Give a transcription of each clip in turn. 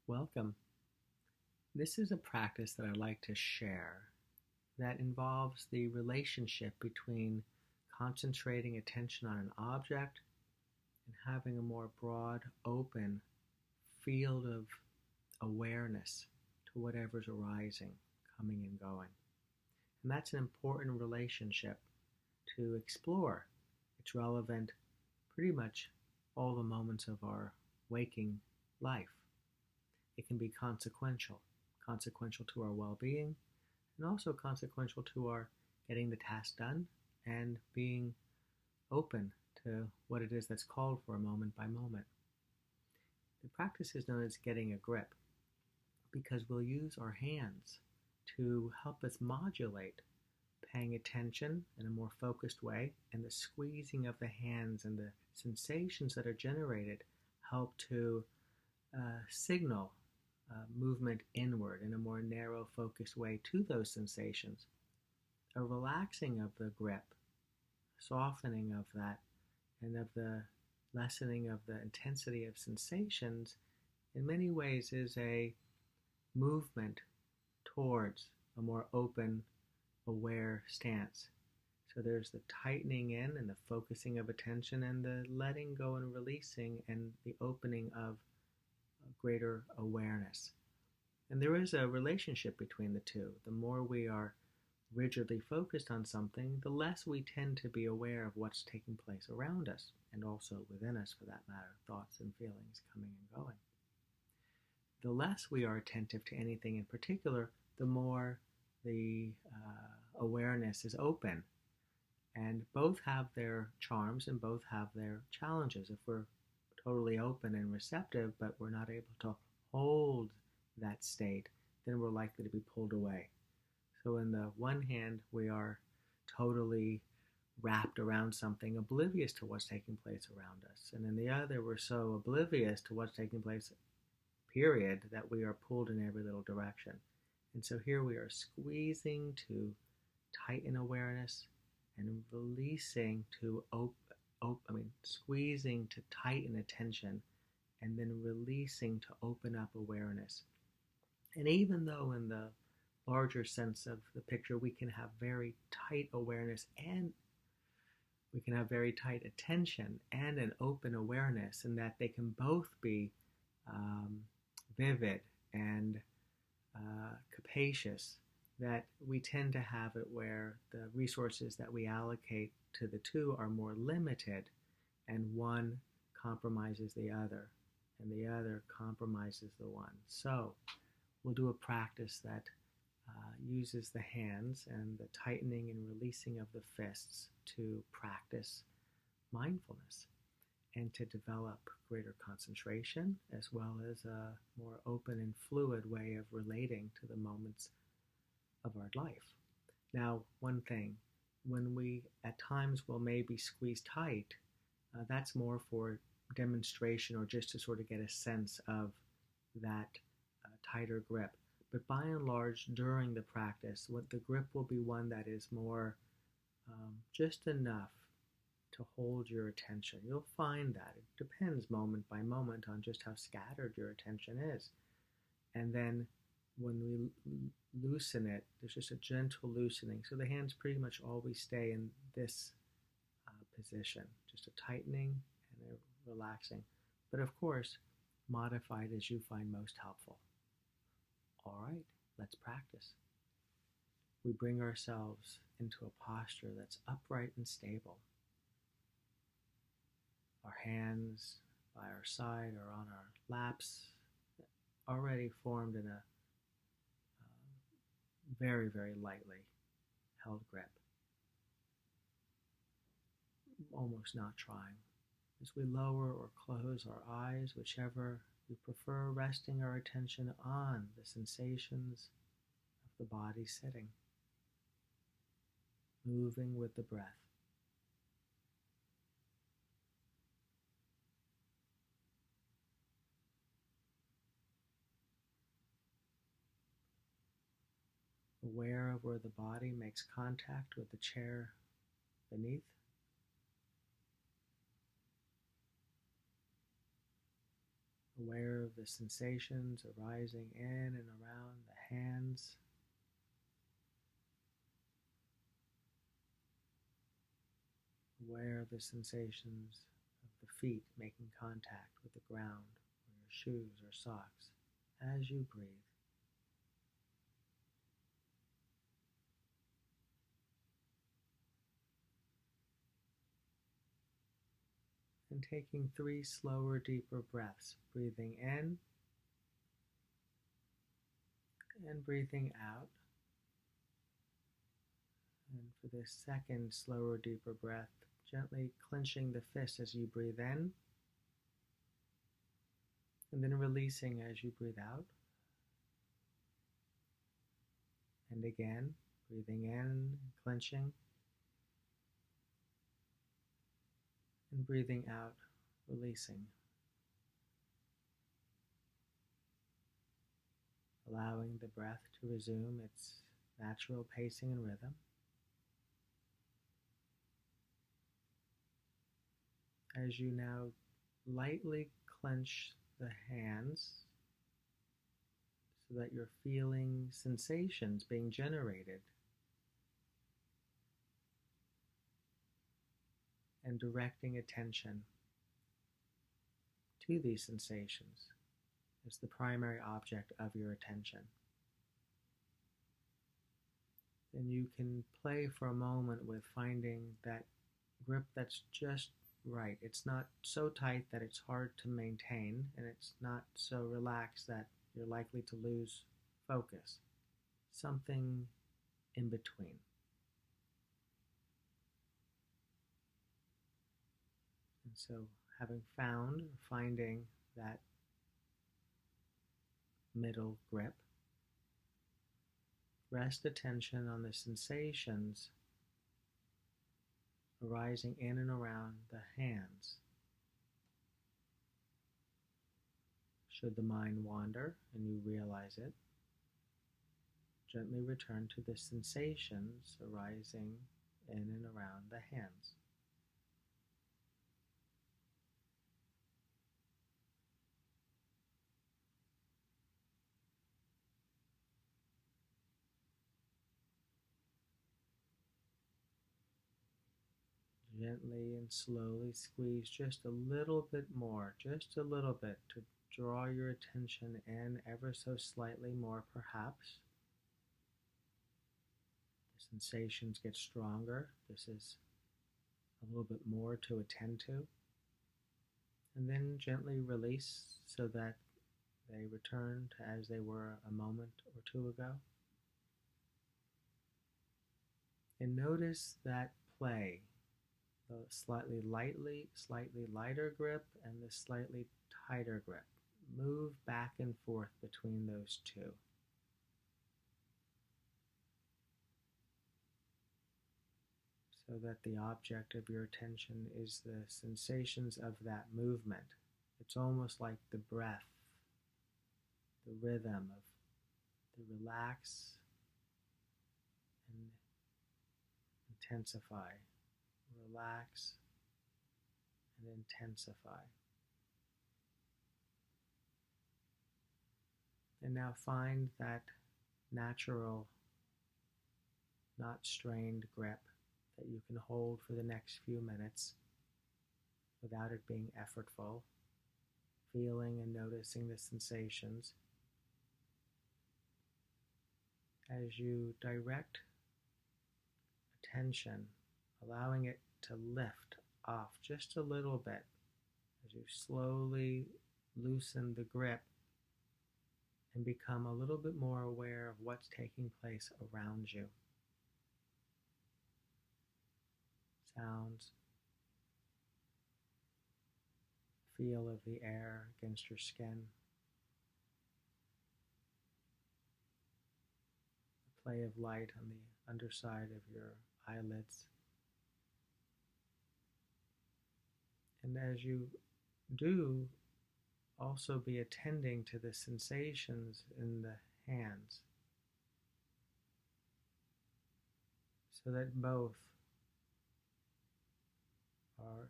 Welcome. This is a practice that I like to share that involves the relationship between concentrating attention on an object and having a more broad, open field of awareness to whatever's arising, coming and going. And that's an important relationship to explore. It's relevant pretty much all the moments of our waking life. It can be consequential to our well-being, and also consequential to our getting the task done and being open to what it is that's called for moment by moment. The practice is known as getting a grip because we'll use our hands to help us modulate paying attention in a more focused way, and the squeezing of the hands and the sensations that are generated help to signal movement inward in a more narrow, focused way to those sensations. A relaxing of the grip, softening of that, and of the lessening of the intensity of sensations, in many ways is a movement towards a more open, aware stance. So there's the tightening in and the focusing of attention and the letting go and releasing and the opening of greater awareness. And there is a relationship between the two. The more we are rigidly focused on something, the less we tend to be aware of what's taking place around us and also within us, for that matter, thoughts and feelings coming and going. The less we are attentive to anything in particular, the more the awareness is open. And both have their charms and both have their challenges. If we're totally open and receptive, but we're not able to hold that state, then we're likely to be pulled away. So in the one hand, we are totally wrapped around something, oblivious to what's taking place around us. And in the other, we're so oblivious to what's taking place, period, that we are pulled in every little direction. And so here we are squeezing to tighten awareness and releasing to squeezing to tighten attention, and then releasing to open up awareness. And even though in the larger sense of the picture we can have very tight awareness and we can have very tight attention and an open awareness, and that they can both be vivid and capacious, that we tend to have it where the resources that we allocate to the two are more limited, and one compromises the other, and the other compromises the one. So we'll do a practice that uses the hands and the tightening and releasing of the fists to practice mindfulness and to develop greater concentration, as well as a more open and fluid way of relating to the moments of our life. Now, one thing, when we at times will maybe squeeze tight, that's more for demonstration or just to sort of get a sense of that tighter grip. But by and large, during the practice, the grip will be one that is more just enough to hold your attention. You'll find that it depends moment by moment on just how scattered your attention is. And then when we loosen it, there's just a gentle loosening. So the hands pretty much always stay in this position, just a tightening and a relaxing. But of course, modified as you find most helpful. All right, let's practice. We bring ourselves into a posture that's upright and stable. Our hands by our side or on our laps, already formed in a very, very lightly held grip. Almost not trying. As we lower or close our eyes, whichever we prefer, resting our attention on the sensations of the body sitting, moving with the breath. Aware of where the body makes contact with the chair beneath. aware of the sensations arising in and around the hands, aware of the sensations of the feet making contact with the ground or your shoes or socks as you breathe. And taking 3 slower, deeper breaths, breathing in and breathing out. And for this second, slower, deeper breath, gently clenching the fist as you breathe in, and then releasing as you breathe out. And again, breathing in, clenching, and breathing out, releasing. Allowing the breath to resume its natural pacing and rhythm. As you now lightly clench the hands so that you're feeling sensations being generated and directing attention to these sensations as the primary object of your attention. Then you can play for a moment with finding that grip that's just right. It's not so tight that it's hard to maintain, and it's not so relaxed that you're likely to lose focus. Something in between. And so finding that middle grip, rest attention on the sensations arising in and around the hands. Should the mind wander and you realize it, gently return to the sensations arising in and around the hands. Gently and slowly squeeze just a little bit more, just a little bit, to draw your attention in ever so slightly more perhaps. The sensations get stronger. This is a little bit more to attend to. And then gently release so that they return to as they were a moment or two ago. And notice that play. The slightly lighter grip and the slightly tighter grip. Move back and forth between those two. So that the object of your attention is the sensations of that movement. It's almost like the breath, the rhythm of the relax and intensify. Relax and intensify. And now find that natural, not strained grip that you can hold for the next few minutes without it being effortful, feeling and noticing the sensations. As you direct attention, allowing it to lift off just a little bit as you slowly loosen the grip and become a little bit more aware of what's taking place around you. Sounds, feel of the air against your skin, the play of light on the underside of your eyelids. And as you do, also be attending to the sensations in the hands, so that both are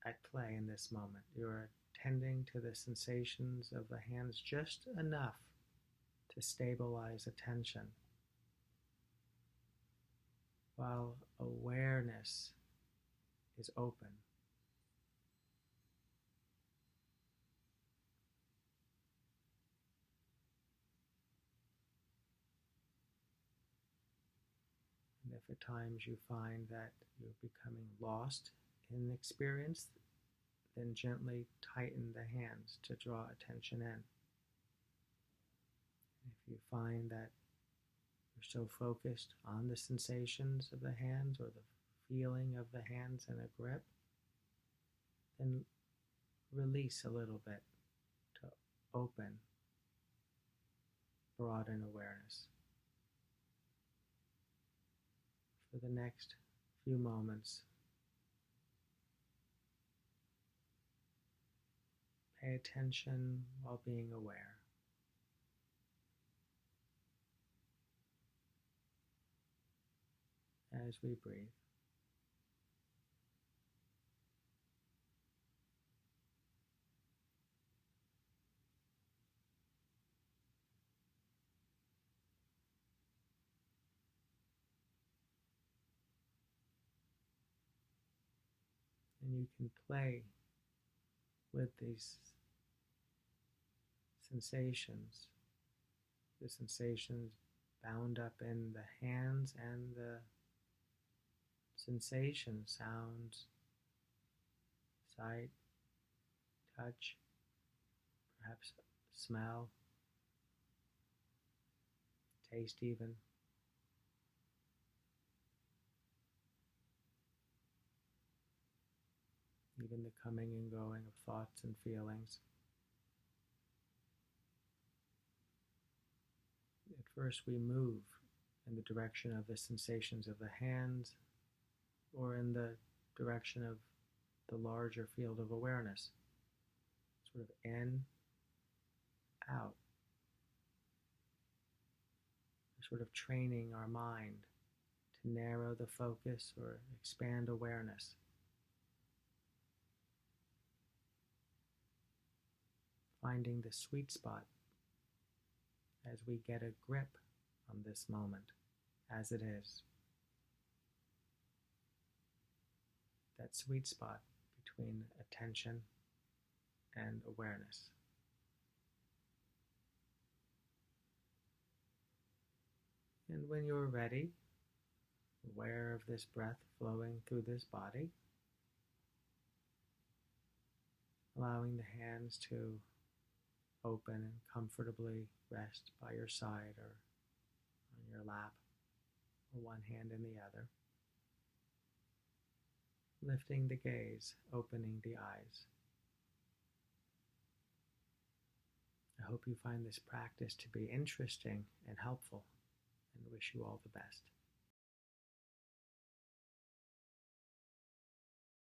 at play in this moment. You're tending to the sensations of the hands just enough to stabilize attention, while awareness is open. And if at times you find that you're becoming lost in the experience, then gently tighten the hands to draw attention in. If you find that you're so focused on the sensations of the hands or the feeling of the hands in a grip, then release a little bit to open, broaden awareness. For the next few moments, pay attention while being aware. As we breathe. And you can play with these sensations, the sensations bound up in the hands and the sensation, sounds, sight, touch, perhaps smell, taste even. Even the coming and going of thoughts and feelings. At first we move in the direction of the sensations of the hands or in the direction of the larger field of awareness. Sort of in, out. We're sort of training our mind to narrow the focus or expand awareness. Finding the sweet spot as we get a grip on this moment as it is. That sweet spot between attention and awareness. And when you're ready, aware of this breath flowing through this body, allowing the hands to open and comfortably rest by your side or on your lap, or one hand in the other. Lifting the gaze, opening the eyes. I hope you find this practice to be interesting and helpful, and wish you all the best.